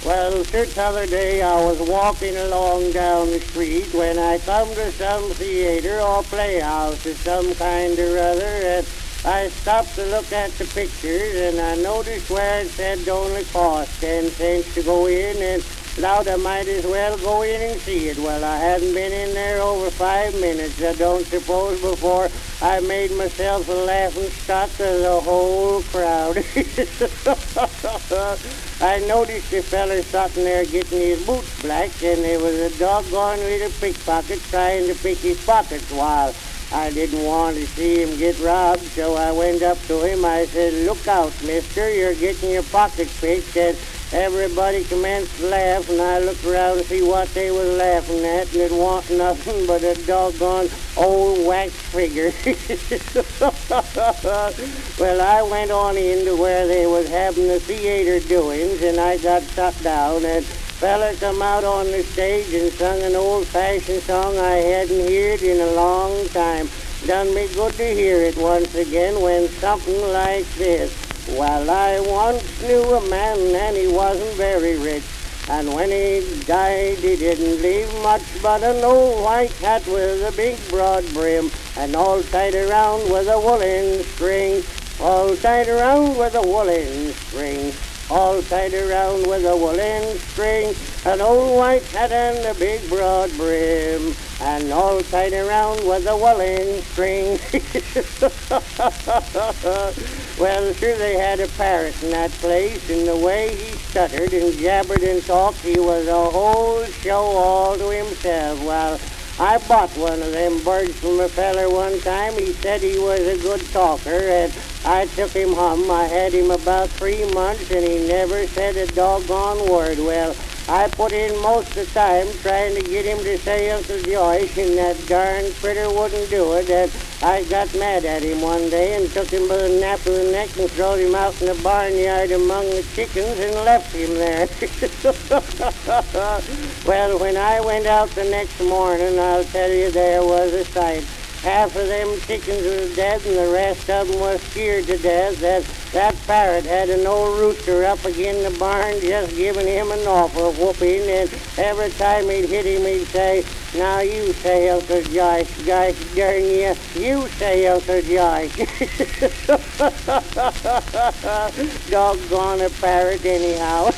Well, the other day I was walking along down the street when I come to some theater or playhouse of some kind or other, and I stopped to look at the pictures, and I noticed where it said it only cost 10 cents to go in, and thought I might as well go in and see it. Well, I hadn't been in there over 5 minutes, I don't suppose, before I made myself a laughing stock of the whole crowd. I noticed the feller sitting there getting his boots blacked, and there was a doggone little pickpocket trying to pick his pockets while I didn't want to see him get robbed, so I went up to him. I said, "Look out, mister, you're getting your pockets picked." And everybody commenced to laugh, and I looked around to see what they was laughing at, and it wasn't nothing but a doggone old wax figure. Well, I went on into where they was having the theater doings, and I got sat down, and fella come out on the stage and sung an old-fashioned song I hadn't heard in a long time. Done me good to hear it once again, when something like this. Well, I once knew a man, and he wasn't very rich, and when he died he didn't leave much but an old white hat with a big broad brim, and all tied around with a woolen string, all tied around with a woolen string, all tied around with a woolen string, an old white hat and a big broad brim, and all tied around with a woolen string. Well, sure, they had a parrot in that place, and the way he stuttered and jabbered and talked, he was a whole show all to himself. Well, I bought one of them birds from a feller one time. He said he was a good talker, and I took him home. I had him about 3 months, and he never said a doggone word. Well, I put in most of the time trying to get him to say Uncle Joyce, and that darn critter wouldn't do it. And I got mad at him one day and took him by the nape of the neck and throwed him out in the barnyard among the chickens and left him there. Well, when I went out the next morning, I'll tell you, there was a sight. Half of them chickens was dead, and the rest of them was scared to death. That parrot had an old rooster up again the barn just giving him an awful whooping, and every time he'd hit him he'd say, "Now you say, Uncle Joyce, gosh darn you say, Uncle Joyce." Doggone a parrot anyhow.